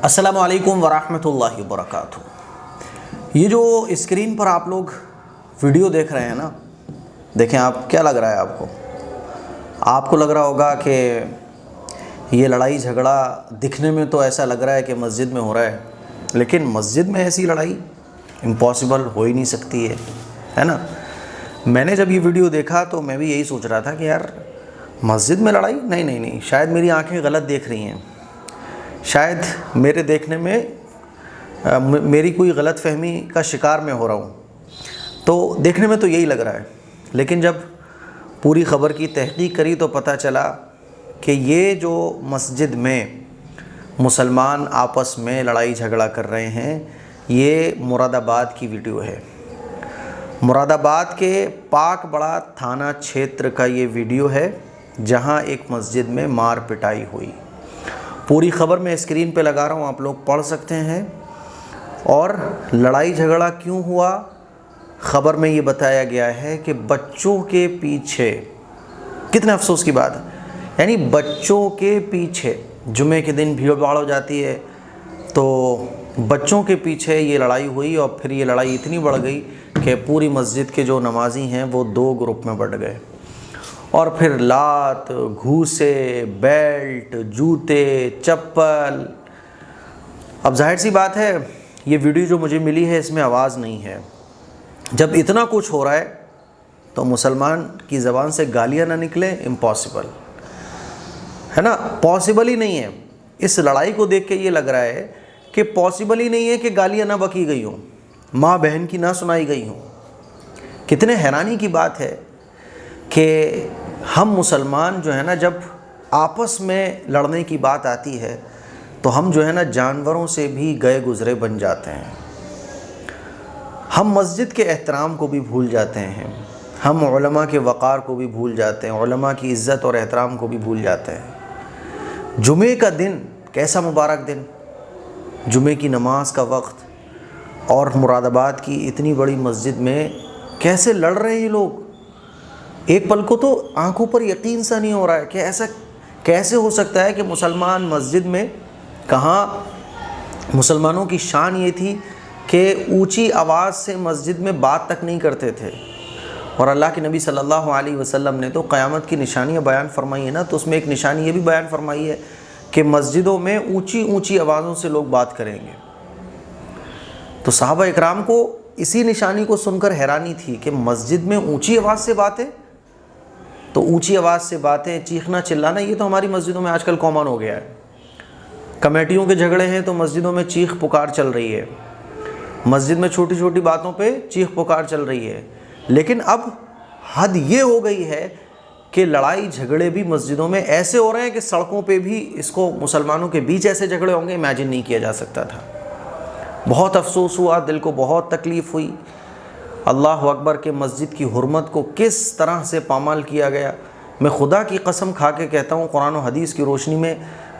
السلام علیکم ورحمۃ اللہ وبرکاتہ۔ یہ جو اسکرین پر آپ لوگ ویڈیو دیکھ رہے ہیں نا، دیکھیں آپ کیا لگ رہا ہے آپ کو لگ رہا ہوگا کہ یہ لڑائی جھگڑا دکھنے میں تو ایسا لگ رہا ہے کہ مسجد میں ہو رہا ہے، لیکن مسجد میں ایسی لڑائی امپاسبل ہو ہی نہیں سکتی ہے نا۔ میں نے جب یہ ویڈیو دیکھا تو میں بھی یہی سوچ رہا تھا کہ یار مسجد میں لڑائی نہیں، شاید میری آنکھیں غلط دیکھ رہی ہیں، شاید میرے دیکھنے میں میری کوئی غلط فہمی کا شکار میں ہو رہا ہوں، تو دیکھنے میں تو یہی لگ رہا ہے۔ لیکن جب پوری خبر کی تحقیق کری تو پتہ چلا کہ یہ جو مسجد میں مسلمان آپس میں لڑائی جھگڑا کر رہے ہیں، یہ مراد آباد کی ویڈیو ہے۔ مراد آباد کے پاک بڑا تھانہ چھیتر کا یہ ویڈیو ہے، جہاں ایک مسجد میں مار پٹائی ہوئی۔ پوری خبر میں اسکرین پہ لگا رہا ہوں، آپ لوگ پڑھ سکتے ہیں۔ اور لڑائی جھگڑا کیوں ہوا، خبر میں یہ بتایا گیا ہے کہ بچوں کے پیچھے، کتنے افسوس کی بات ہے، یعنی بچوں کے پیچھے جمعے کے دن بھیڑ بھاڑ ہو جاتی ہے، تو بچوں کے پیچھے یہ لڑائی ہوئی، اور پھر یہ لڑائی اتنی بڑھ گئی کہ پوری مسجد کے جو نمازی ہیں وہ دو گروپ میں بٹ گئے، اور پھر لات، گھوسے، بیلٹ، جوتے، چپل۔ اب ظاہر سی بات ہے، یہ ویڈیو جو مجھے ملی ہے اس میں آواز نہیں ہے۔ جب اتنا کچھ ہو رہا ہے تو مسلمان کی زبان سے گالیاں نہ نکلیں، امپاسبل ہے نا، پاسبل ہی نہیں ہے۔ اس لڑائی کو دیکھ کے یہ لگ رہا ہے کہ پاسبل ہی نہیں ہے کہ گالیاں نہ بکی گئی ہوں، ماں بہن کی نہ سنائی گئی ہوں۔ کتنے حیرانی کی بات ہے کہ ہم مسلمان جو ہے نا، جب آپس میں لڑنے کی بات آتی ہے تو ہم جو ہے نا جانوروں سے بھی گئے گزرے بن جاتے ہیں۔ ہم مسجد کے احترام کو بھی بھول جاتے ہیں، ہم علماء کے وقار کو بھی بھول جاتے ہیں، علماء کی عزت اور احترام کو بھی بھول جاتے ہیں۔ جمعے کا دن کیسا مبارک دن، جمعے کی نماز کا وقت، اور مراد آباد کی اتنی بڑی مسجد میں کیسے لڑ رہے ہیں یہ لوگ۔ ایک پل کو تو آنکھوں پر یقین سا نہیں ہو رہا ہے کہ ایسا کیسے ہو سکتا ہے کہ مسلمان مسجد میں، کہاں مسلمانوں کی شان یہ تھی کہ اونچی آواز سے مسجد میں بات تک نہیں کرتے تھے، اور اللہ کے نبی صلی اللہ علیہ وسلم نے تو قیامت کی نشانیاں بیان فرمائی ہیں نا، تو اس میں ایک نشانی یہ بھی بیان فرمائی ہے کہ مسجدوں میں اونچی آوازوں سے لوگ بات کریں گے۔ تو صحابہ اکرام کو اسی نشانی کو سن کر حیرانی تھی کہ مسجد میں اونچی آواز سے باتیں، تو اونچی آواز سے باتیں، چیخنا چلانا، یہ تو ہماری مسجدوں میں آج کل کامن ہو گیا ہے۔ کمیٹیوں کے جھگڑے ہیں تو مسجدوں میں چیخ پکار چل رہی ہے، مسجد میں چھوٹی چھوٹی باتوں پہ چیخ پکار چل رہی ہے۔ لیکن اب حد یہ ہو گئی ہے کہ لڑائی جھگڑے بھی مسجدوں میں ایسے ہو رہے ہیں کہ سڑکوں پہ بھی اس کو مسلمانوں کے بیچ ایسے جھگڑے ہوں گے، امیجن نہیں کیا جا سکتا تھا۔ بہت افسوس ہوا، دل کو بہت تکلیف ہوئی۔ اللہ اکبر کہ مسجد کی حرمت کو کس طرح سے پامال کیا گیا۔ میں خدا کی قسم کھا کے کہتا ہوں، قرآن و حدیث کی روشنی میں،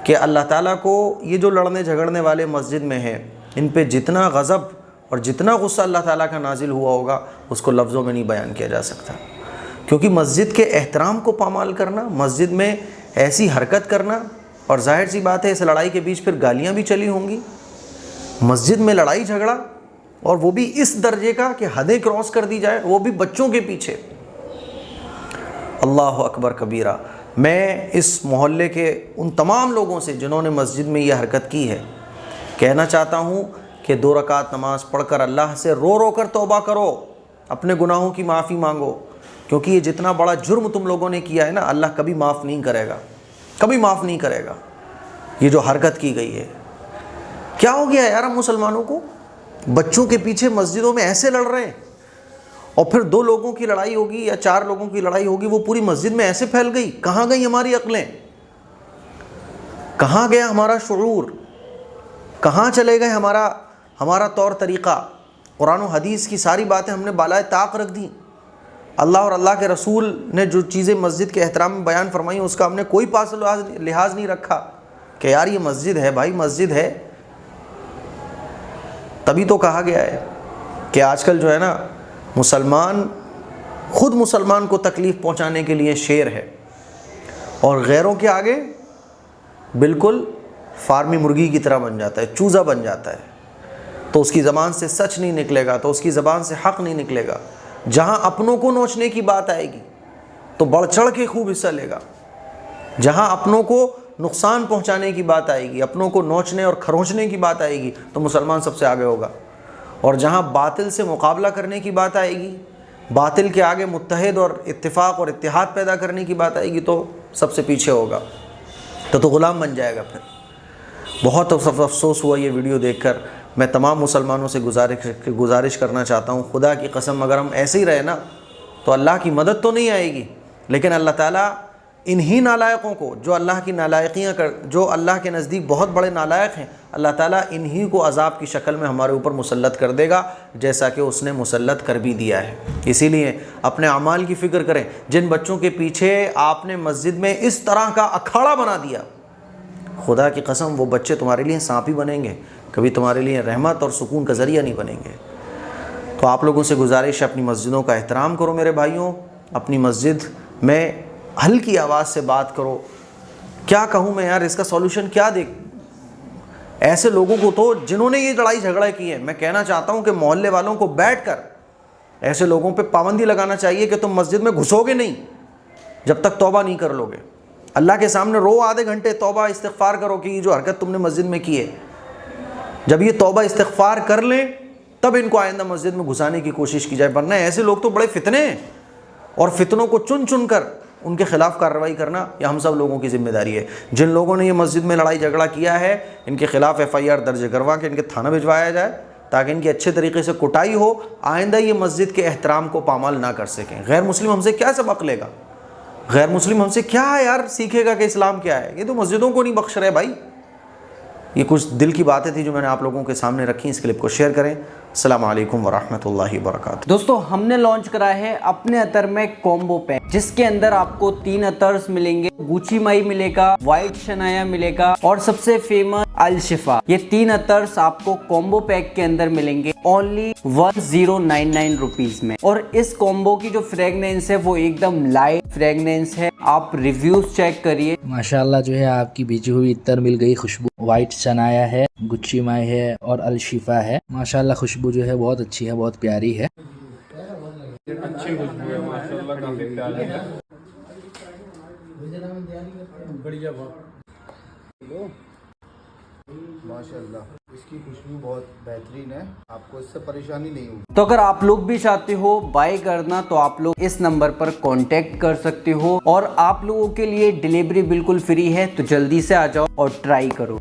کہ اللہ تعالیٰ کو یہ جو لڑنے جھگڑنے والے مسجد میں ہیں، ان پہ جتنا غضب اور جتنا غصہ اللہ تعالیٰ کا نازل ہوا ہوگا، اس کو لفظوں میں نہیں بیان کیا جا سکتا۔ کیونکہ مسجد کے احترام کو پامال کرنا، مسجد میں ایسی حرکت کرنا، اور ظاہر سی بات ہے اس لڑائی کے بیچ پھر گالیاں بھی چلی ہوں گی۔ مسجد میں لڑائی جھگڑا، اور وہ بھی اس درجے کا کہ حدیں کراس کر دی جائے، وہ بھی بچوں کے پیچھے۔ اللہ اکبر کبیرہ۔ میں اس محلے کے ان تمام لوگوں سے جنہوں نے مسجد میں یہ حرکت کی ہے کہنا چاہتا ہوں کہ 2 رکعت نماز پڑھ کر اللہ سے رو رو کر توبہ کرو، اپنے گناہوں کی معافی مانگو، کیونکہ یہ جتنا بڑا جرم تم لوگوں نے کیا ہے نا، اللہ کبھی معاف نہیں کرے گا، کبھی معاف نہیں کرے گا۔ یہ جو حرکت کی گئی ہے، کیا ہو گیا یار ہم مسلمانوں کو؟ بچوں کے پیچھے مسجدوں میں ایسے لڑ رہے ہیں، اور پھر 2 لوگوں کی لڑائی ہوگی یا 4 لوگوں کی لڑائی ہوگی، وہ پوری مسجد میں ایسے پھیل گئی۔ کہاں گئی ہماری عقلیں؟ کہاں گیا ہمارا شعور؟ کہاں چلے گئے ہمارا طور طریقہ؟ قرآن و حدیث کی ساری باتیں ہم نے بالائے طاق رکھ دیں۔ اللہ اور اللہ کے رسول نے جو چیزیں مسجد کے احترام میں بیان فرمائی ہیں، اس کا ہم نے کوئی پاس لحاظ نہیں رکھا کہ یار یہ مسجد ہے، بھائی مسجد ہے۔ تبھی تو کہا گیا ہے کہ آج کل جو ہے نا، مسلمان خود مسلمان کو تکلیف پہنچانے کے لیے شیر ہے، اور غیروں کے آگے بالکل فارمی مرغی کی طرح بن جاتا ہے، چوزا بن جاتا ہے، تو اس کی زبان سے سچ نہیں نکلے گا، تو اس کی زبان سے حق نہیں نکلے گا۔ جہاں اپنوں کو نوچنے کی بات آئے گی تو بڑھ چڑھ کے خوب حصہ لے گا، جہاں اپنوں کو نقصان پہنچانے کی بات آئے گی، اپنوں کو نوچنے اور کھروچنے کی بات آئے گی تو مسلمان سب سے آگے ہوگا، اور جہاں باطل سے مقابلہ کرنے کی بات آئے گی، باطل کے آگے متحد اور اتفاق اور اتحاد پیدا کرنے کی بات آئے گی تو سب سے پیچھے ہوگا، تو غلام بن جائے گا۔ پھر بہت افسوس ہوا یہ ویڈیو دیکھ کر۔ میں تمام مسلمانوں سے گزارش کرنا چاہتا ہوں، خدا کی قسم اگر ہم ایسے ہی رہے نا تو اللہ کی مدد تو نہیں آئے گی، لیکن اللہ تعالیٰ انہی نالائقوں کو جو اللہ کی نالائقیاں جو اللہ کے نزدیک بہت بڑے نالائق ہیں، اللہ تعالیٰ انہی کو عذاب کی شکل میں ہمارے اوپر مسلط کر دے گا، جیسا کہ اس نے مسلط کر بھی دیا ہے۔ اسی لیے اپنے اعمال کی فکر کریں۔ جن بچوں کے پیچھے آپ نے مسجد میں اس طرح کا اکھاڑا بنا دیا، خدا کی قسم وہ بچے تمہارے لیے سانپ ہی بنیں گے، کبھی تمہارے لیے رحمت اور سکون کا ذریعہ نہیں بنیں گے۔ تو آپ لوگوں سے گزارش ہے، اپنی مسجدوں کا احترام کرو میرے بھائیوں، اپنی مسجد میں ہلکی آواز سے بات کرو۔ کیا کہوں میں یار، اس کا سولوشن کیا دے؟ ایسے لوگوں کو تو جنہوں نے یہ لڑائی جھگڑے کی ہے، میں کہنا چاہتا ہوں کہ محلے والوں کو بیٹھ کر ایسے لوگوں پہ پابندی لگانا چاہیے کہ تم مسجد میں گھسو گے نہیں جب تک توبہ نہیں کر لو گے۔ اللہ کے سامنے رو آدھے گھنٹے توبہ استغفار کرو کہ یہ جو حرکت تم نے مسجد میں کی ہے، جب یہ توبہ استغفار کر لیں تب ان کو آئندہ مسجد میں گھسانے کی کوشش کی جائے، ورنہ ایسے لوگ تو بڑے فتنے ہیں، اور فتنوں کو چن چن کر ان کے خلاف کارروائی کرنا یہ ہم سب لوگوں کی ذمہ داری ہے۔ جن لوگوں نے یہ مسجد میں لڑائی جھگڑا کیا ہے ان کے خلاف FIR درج کروا کے ان کے تھانہ بھجوایا جائے تاکہ ان کی اچھے طریقے سے کٹائی ہو، آئندہ یہ مسجد کے احترام کو پامال نہ کر سکیں۔ غیر مسلم ہم سے کیا سبق لے گا؟ غیر مسلم ہم سے کیا ہے یار سیکھے گا کہ اسلام کیا ہے؟ یہ تو مسجدوں کو نہیں بخش رہے بھائی۔ یہ کچھ دل کی باتیں تھی جو میں نے آپ لوگوں کے سامنے رکھی، اس کلپ کو شیئر کریں۔ السلام علیکم ورحمۃ اللہ وبرکاتہ۔ دوستو ہم نے لانچ کرا ہے اپنے عطر میں کومبو پیک، جس کے اندر آپ کو 3 عطرز ملیں گے، گوچی مائی ملے گا، وائٹ شنایا ملے گا، اور سب سے فیمس الشفا۔ یہ 3 عطرز آپ کو کومبو پیک کے اندر ملیں گے اونلی 1099 روپیز میں، اور اس کومبو کی جو فریگنینس ہے وہ ایک دم لائٹ فریگنینس ہے۔ آپ ریویوز چیک کریے، ماشاءاللہ جو ہے آپ کی بیچی ہوئی عطر مل گئی، خوشبو وائٹ شنایا ہے، گچی مائی ہے اور الشفا ہے۔ ماشاءاللہ خوشبو جو ہے بہت اچھی ہے، بہت پیاری ہے۔ اچھی خوشبو ہے ماشاءاللہ، کافی پیاری ہے۔ بڑھیا ماشاءاللہ اس کی خوشبو بہت بہترین ہے، آپ کو اس سے پریشانی نہیں ہوگی۔ تو اگر آپ لوگ بھی چاہتے ہو بائی کرنا تو آپ لوگ اس نمبر پر کانٹیکٹ کر سکتے ہو، اور آپ لوگوں کے لیے ڈیلیوری بالکل فری ہے، تو جلدی سے آ جاؤ اور ٹرائی کرو۔